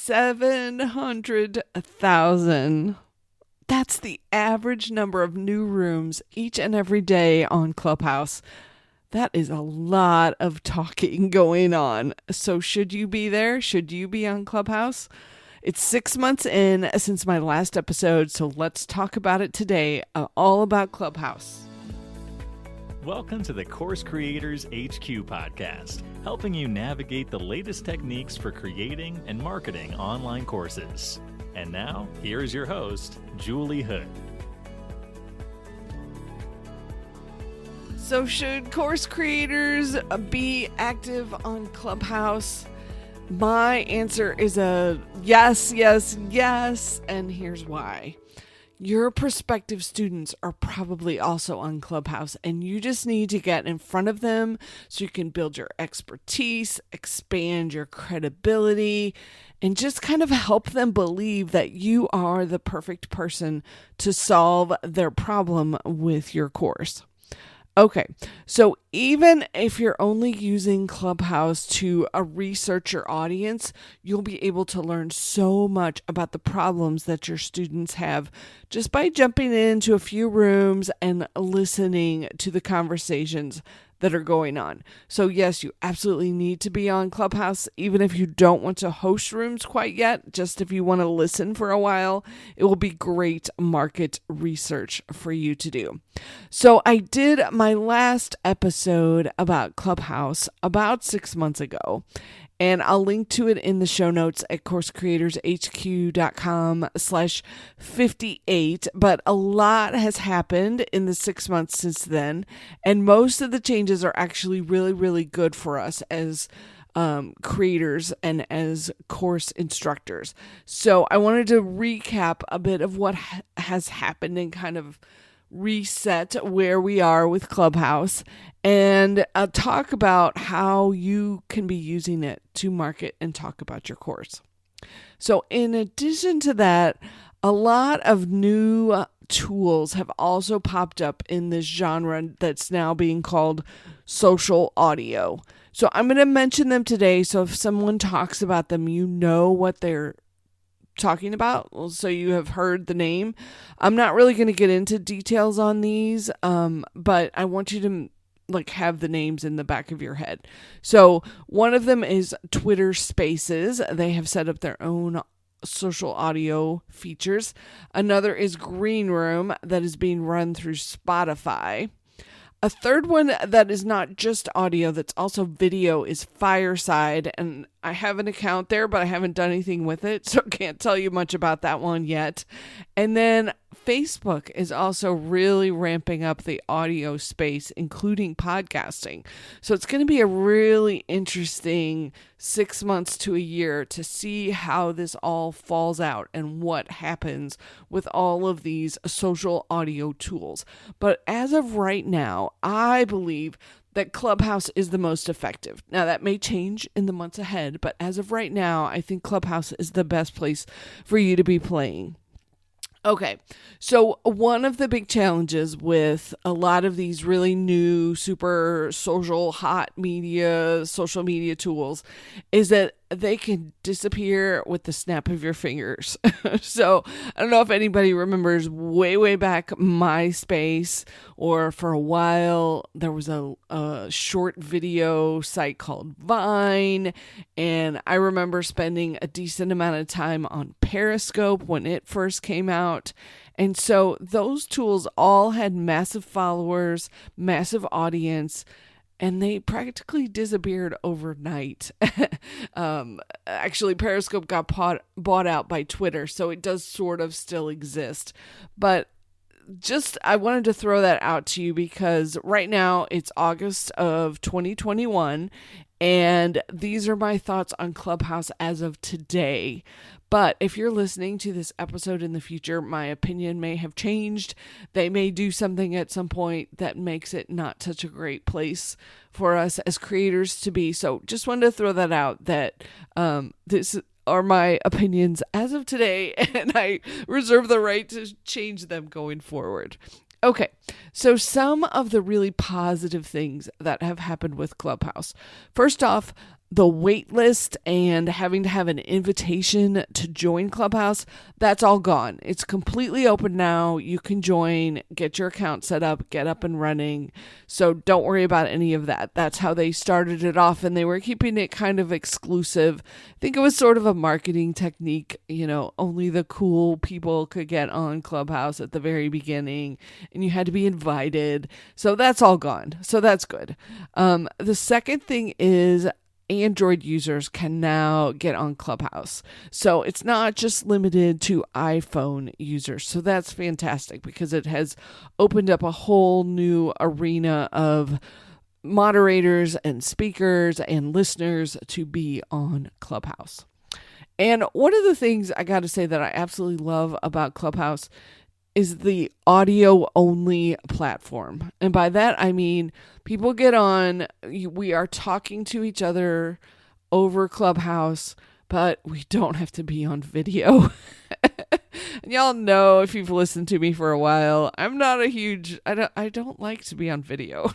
700,000. That's the average number of new rooms each and every day on Clubhouse. That is a lot of talking going on. So should you be there? Should you be on Clubhouse? It's 6 months in since my last episode, so let's talk about it today, all about Clubhouse. Welcome to the Course Creators HQ podcast, helping you navigate the latest techniques for creating and marketing online courses. And now, here is your host, Julie Hood. So should course creators be active on Clubhouse? My answer is a yes, yes, yes, and here's why. Your prospective students are probably also on Clubhouse, and you just need to get in front of them so you can build your expertise, expand your credibility, and just kind of help them believe that you are the perfect person to solve their problem with your course. Okay, so even if you're only using Clubhouse to research your audience, you'll be able to learn so much about the problems that your students have just by jumping into a few rooms and listening to the conversations that are going on. So yes, you absolutely need to be on Clubhouse, even if you don't want to host rooms quite yet. Just if you want to listen for a while, it will be great market research for you to do. So I did my last episode about Clubhouse about 6 months ago, and I'll link to it in the show notes at coursecreatorshq.com/58. But a lot has happened in the 6 months since then. And most of the changes are actually really, really good for us as creators and as course instructors. So I wanted to recap a bit of what has happened and kind of reset where we are with Clubhouse and talk about how you can be using it to market and talk about your course. So in addition to that, a lot of new tools have also popped up in this genre that's now being called social audio. So I'm going to mention them today, so if someone talks about them, you know what they're talking about, so you have heard the name. I'm not really going to get into details on these, but I want you to have the names in the back of your head. So one of them is Twitter Spaces. They have set up their own social audio features. Another is Green Room, that is being run through Spotify. A third one that is not just audio, that's also video, is Fireside, and I have an account there, but I haven't done anything with it, so I can't tell you much about that one yet. And then Facebook is also really ramping up the audio space, including podcasting. So it's going to be a really interesting 6 months to a year to see how this all falls out and what happens with all of these social audio tools. But as of right now, I believe that Clubhouse is the most effective. Now, that may change in the months ahead, but as of right now, I think Clubhouse is the best place for you to be playing. Okay, so one of the big challenges with a lot of these really new, super social, social media tools is that they can disappear with the snap of your fingers. So I don't know if anybody remembers way back MySpace, or for a while there was a short video site called Vine, and I remember spending a decent amount of time on Periscope when it first came out. And so those tools all had massive followers, massive audience, and they practically disappeared overnight. Actually, Periscope got bought out by Twitter, so it does sort of still exist. But I wanted to throw that out to you because right now it's August of 2021, and these are my thoughts on Clubhouse as of today. But if you're listening to this episode in the future, my opinion may have changed. They may do something at some point that makes it not such a great place for us as creators to be. So just wanted to throw that out, that this are my opinions as of today, and I reserve the right to change them going forward. Okay, so some of the really positive things that have happened with Clubhouse. First off, the wait list and having to have an invitation to join Clubhouse, that's all gone. It's completely open now. You can join, get your account set up, get up and running. So don't worry about any of that. That's how they started it off, and they were keeping it kind of exclusive. I think it was sort of a marketing technique. Only the cool people could get on Clubhouse at the very beginning, and you had to be invited. So that's all gone. So that's good. The second thing is Android users can now get on Clubhouse. So it's not just limited to iPhone users. So that's fantastic because it has opened up a whole new arena of moderators and speakers and listeners to be on Clubhouse. And one of the things I got to say that I absolutely love about Clubhouse is the audio only platform. And by that, I mean, people get on, we are talking to each other over Clubhouse, but we don't have to be on video. And y'all know, if you've listened to me for a while, I'm not a huge, I don't like to be on video.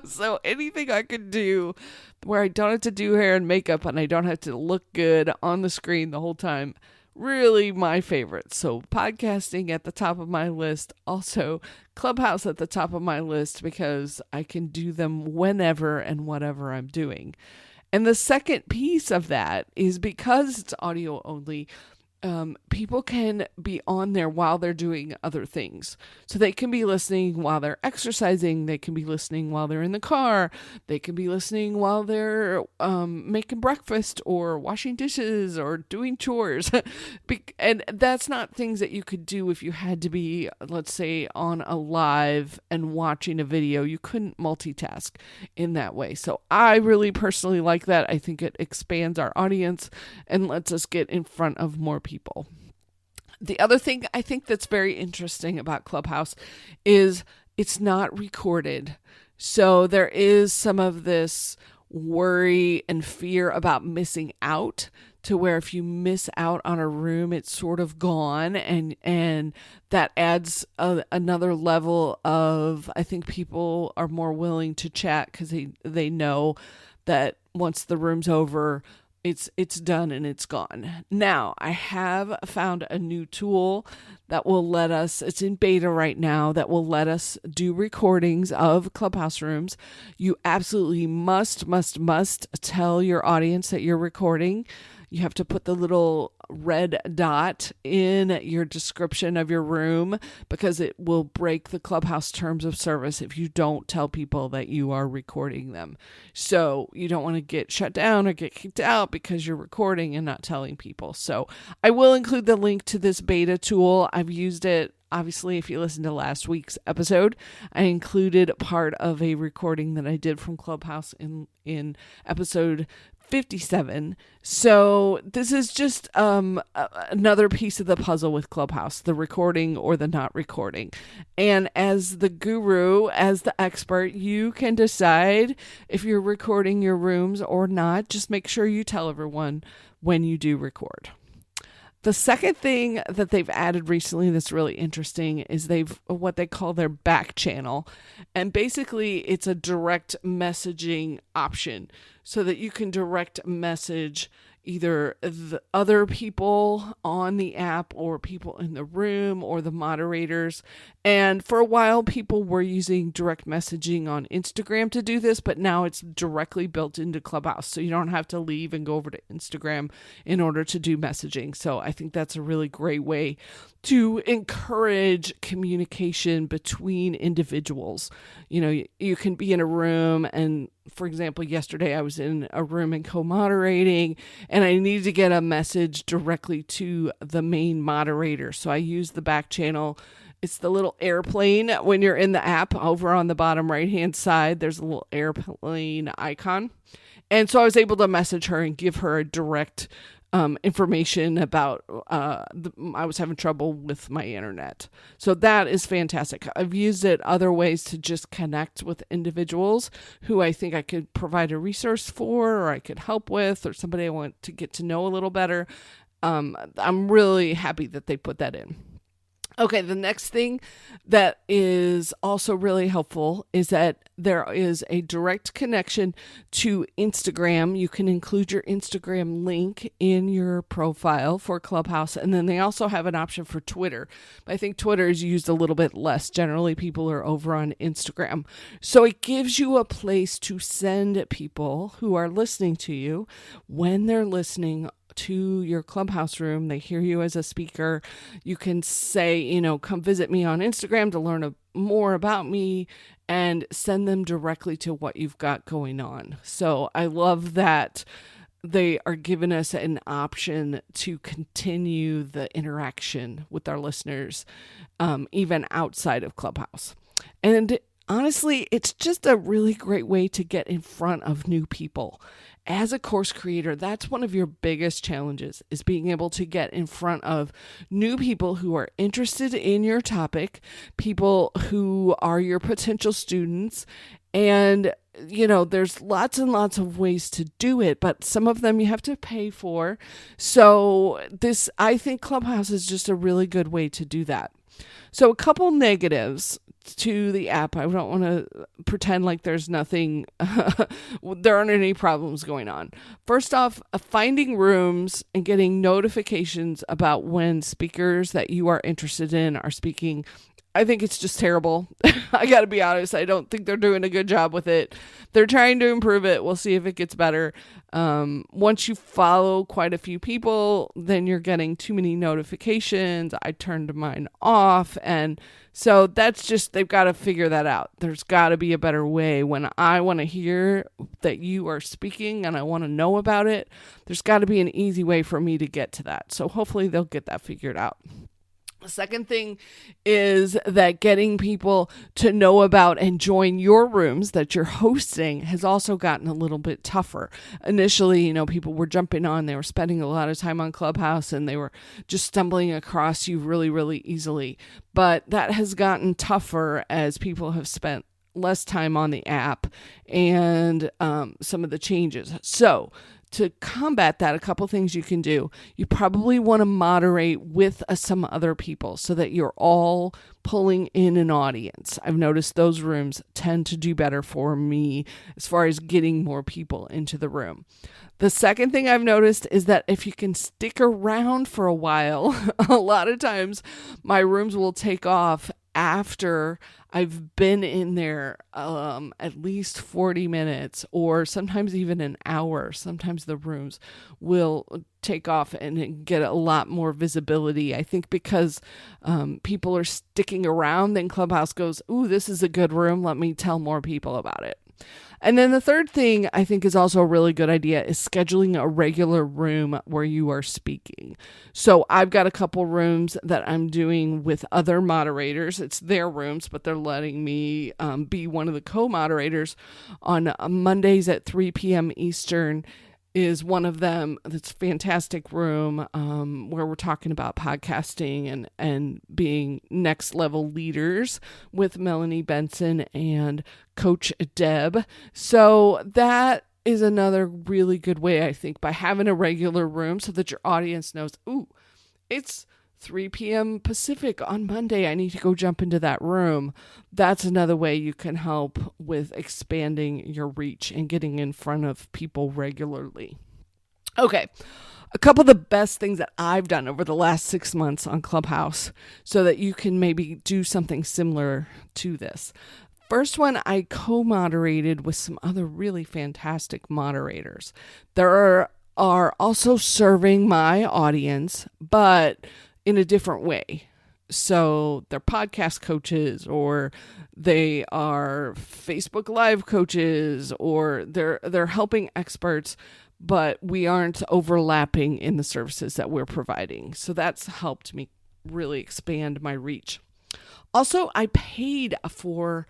So anything I could do where I don't have to do hair and makeup and I don't have to look good on the screen the whole time, really my favorite. So podcasting at the top of my list, also Clubhouse at the top of my list, because I can do them whenever and whatever I'm doing. And the second piece of that is because it's audio only, people can be on there while they're doing other things. So they can be listening while they're exercising. They can be listening while they're in the car. They can be listening while they're making breakfast or washing dishes or doing chores. And that's not things that you could do if you had to be, let's say, on a live and watching a video. You couldn't multitask in that way. So I really personally like that. I think it expands our audience and lets us get in front of more people. The other thing I think that's very interesting about Clubhouse is it's not recorded. So there is some of this worry and fear about missing out, to where if you miss out on a room, it's sort of gone. And that adds another level of, I think people are more willing to chat because they know that once the room's over, it's done and it's gone. Now, I have found a new tool that will let us, it's in beta right now, that will let us do recordings of Clubhouse rooms. You absolutely must tell your audience that you're recording. You have to put the little red dot in your description of your room, because it will break the Clubhouse terms of service if you don't tell people that you are recording them. So you don't want to get shut down or get kicked out because you're recording and not telling people. So I will include the link to this beta tool. I've used it. Obviously, if you listen to last week's episode, I included part of a recording that I did from Clubhouse in episode 57. So this is just another piece of the puzzle with Clubhouse, the recording or the not recording. And as the guru, as the expert, you can decide if you're recording your rooms or not. Just make sure you tell everyone when you do record. The second thing that they've added recently that's really interesting is they've what they call their back channel. And basically it's a direct messaging option so that you can direct message either the other people on the app or people in the room or the moderators. And for a while, people were using direct messaging on Instagram to do this, but now it's directly built into Clubhouse. So you don't have to leave and go over to Instagram in order to do messaging. So I think that's a really great way to encourage communication between individuals. You know, you can be in a room, and for example, yesterday I was in a room and co-moderating, and I needed to get a message directly to the main moderator. So I used the back channel. It's the little airplane when you're in the app. Over on the bottom right-hand side, there's a little airplane icon. And so I was able to message her and give her a direct information about I was having trouble with my internet. So that is fantastic. I've used it other ways to just connect with individuals who I think I could provide a resource for, or I could help with, or somebody I want to get to know a little better. I'm really happy that they put that in. Okay, the next thing that is also really helpful is that there is a direct connection to Instagram. You can include your Instagram link in your profile for Clubhouse, and then they also have an option for Twitter. I think Twitter is used a little bit less. Generally, people are over on Instagram. So it gives you a place to send people who are listening to you when they're listening to your Clubhouse room. They hear you as a speaker. You can say, come visit me on Instagram to learn more about me, and send them directly to what you've got going on. So I love that they are giving us an option to continue the interaction with our listeners, even outside of Clubhouse. And honestly, it's just a really great way to get in front of new people. As a course creator, that's one of your biggest challenges, is being able to get in front of new people who are interested in your topic, people who are your potential students. And, there's lots and lots of ways to do it, but some of them you have to pay for. So I think Clubhouse is just a really good way to do that. So a couple negatives to the app. I don't want to pretend like there's nothing, there aren't any problems going on. First off, finding rooms and getting notifications about when speakers that you are interested in are speaking, I think it's just terrible. I got to be honest. I don't think they're doing a good job with it. They're trying to improve it. We'll see if it gets better. Once you follow quite a few people, then you're getting too many notifications. I turned mine off. And so they've got to figure that out. There's got to be a better way. When I want to hear that you are speaking and I want to know about it, there's got to be an easy way for me to get to that. So hopefully they'll get that figured out. The second thing is that getting people to know about and join your rooms that you're hosting has also gotten a little bit tougher. Initially, people were jumping on, they were spending a lot of time on Clubhouse, and they were just stumbling across you really, really easily. But that has gotten tougher as people have spent less time on the app and some of the changes. So to combat that, a couple things you can do. You probably want to moderate with some other people so that you're all pulling in an audience. I've noticed those rooms tend to do better for me as far as getting more people into the room. The second thing I've noticed is that if you can stick around for a while, a lot of times my rooms will take off after I've been in there at least 40 minutes or sometimes even an hour. Sometimes the rooms will take off and get a lot more visibility. I think because people are sticking around, then Clubhouse goes, ooh, this is a good room. Let me tell more people about it. And then the third thing I think is also a really good idea is scheduling a regular room where you are speaking. So I've got a couple rooms that I'm doing with other moderators. It's their rooms, but they're letting me be one of the co-moderators on Mondays at 3 p.m. Eastern is one of them. That's a fantastic room where we're talking about podcasting and being next level leaders with Melanie Benson and Coach Deb. So that is another really good way, I think, by having a regular room so that your audience knows, ooh, it's 3 p.m. Pacific on Monday. I need to go jump into that room. That's another way you can help with expanding your reach and getting in front of people regularly. Okay, a couple of the best things that I've done over the last 6 months on Clubhouse so that you can maybe do something similar to this. First one, I co-moderated with some other really fantastic moderators. There are also serving my audience, but in a different way. So they're podcast coaches, or they are Facebook Live coaches, or they're helping experts, but we aren't overlapping in the services that we're providing. So that's helped me really expand my reach. Also, I paid for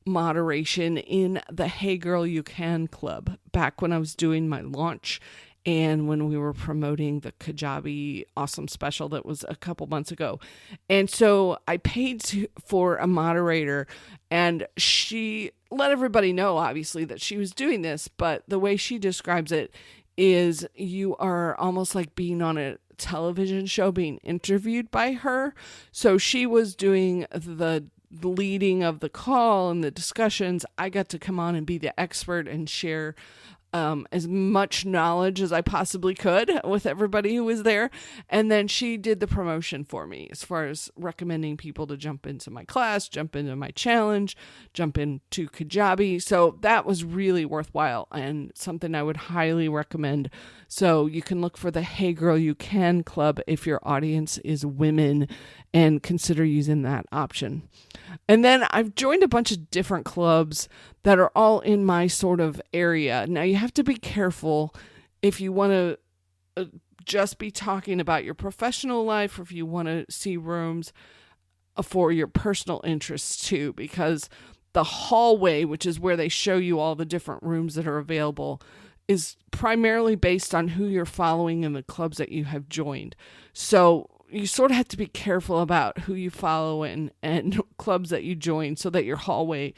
moderation in the Hey Girl You Can Club back when I was doing my launch and when we were promoting the Kajabi Awesome Special that was a couple months ago. And so I paid for a moderator, and she let everybody know, obviously, that she was doing this, but the way she describes it is you are almost like being on a television show being interviewed by her. So she was doing the leading of the call and the discussions. I got to come on and be the expert and share as much knowledge as I possibly could with everybody who was there. And then she did the promotion for me as far as recommending people to jump into my class, jump into my challenge, jump into Kajabi. So that was really worthwhile and something I would highly recommend. So you can look for the Hey Girl You Can Club if your audience is women, and consider using that option. And then I've joined a bunch of different clubs that are all in my sort of area. Now you have to be careful if you want to just be talking about your professional life, or if you want to see rooms for your personal interests too, because the hallway, which is where they show you all the different rooms that are available, is primarily based on who you're following in the clubs that you have joined. So you sort of have to be careful about who you follow and clubs that you join so that your hallway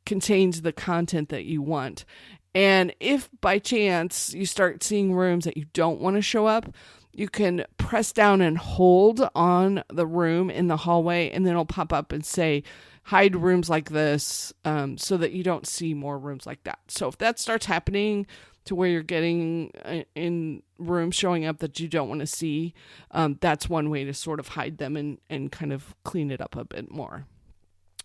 contains the content that you want. And if by chance you start seeing rooms that you don't want to show up, you can press down and hold on the room in the hallway, and then it'll pop up and say, hide rooms like this, so that you don't see more rooms like that. So if that starts happening to where you're getting in rooms showing up that you don't want to see, that's one way to sort of hide them and kind of clean it up a bit more.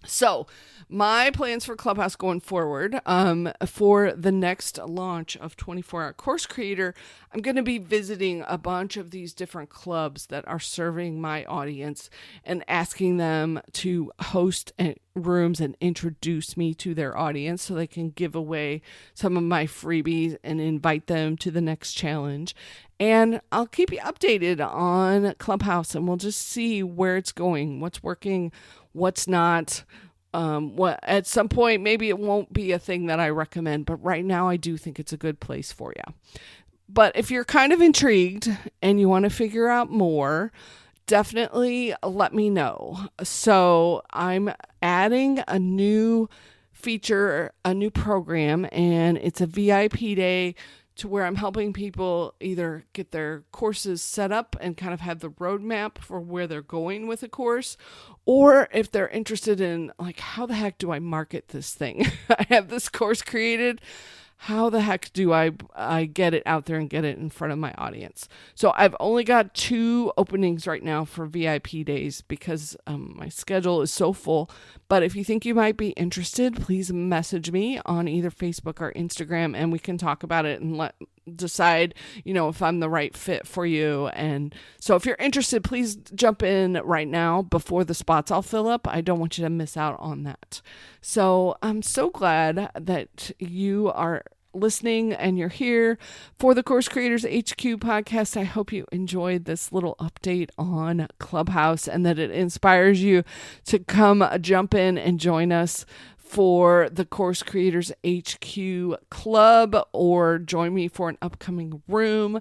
So my plans for Clubhouse going forward, for the next launch of 24-Hour Course Creator, I'm going to be visiting a bunch of these different clubs that are serving my audience and asking them to host rooms and introduce me to their audience so they can give away some of my freebies and invite them to the next challenge. And I'll keep you updated on Clubhouse, and we'll just see where it's going, what's working, what's not. What at some point, maybe it won't be a thing that I recommend, but right now I do think it's a good place for you. But if you're kind of intrigued and you want to figure out more, definitely let me know. So I'm adding a new feature, a new program, and it's a VIP day to where I'm helping people either get their courses set up and kind of have the roadmap for where they're going with a course, or if they're interested in like, how the heck do I market this thing? I have this course created. How the heck do I get it out there and get it in front of my audience? So I've only got 2 openings right now for VIP days because my schedule is so full. But if you think you might be interested, please message me on either Facebook or Instagram, and we can talk about it and decide, if I'm the right fit for you. And so if you're interested, please jump in right now before the spots all fill up. I don't want you to miss out on that. So I'm so glad that you are listening and you're here for the Course Creators HQ podcast. I hope you enjoyed this little update on Clubhouse and that it inspires you to come jump in and join us for the Course Creators HQ Club, or join me for an upcoming room.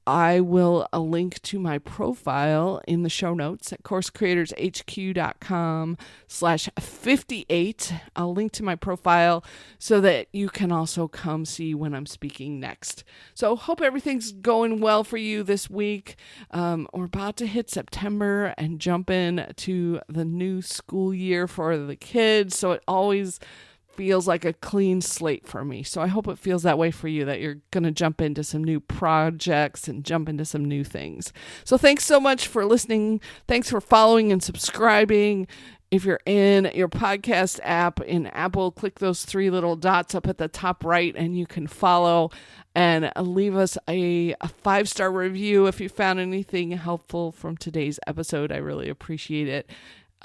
I will link to my profile in the show notes at coursecreatorshq.com/58. I'll link to my profile so that you can also come see when I'm speaking next. So hope everything's going well for you this week. We're about to hit September and jump in to the new school year for the kids. So it always feels like a clean slate for me. So I hope it feels that way for you, that you're going to jump into some new projects and jump into some new things. So thanks so much for listening. Thanks for following and subscribing. If you're in your podcast app in Apple, click those 3 little dots up at the top right and you can follow and leave us a 5-star review if you found anything helpful from today's episode. I really appreciate it.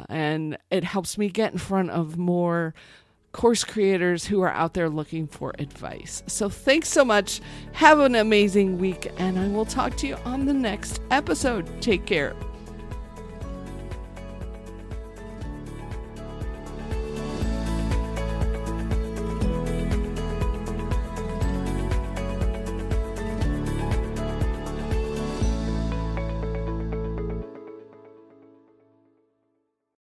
And it helps me get in front of more course creators who are out there looking for advice. So thanks so much. Have an amazing week, and I will talk to you on the next episode. Take care.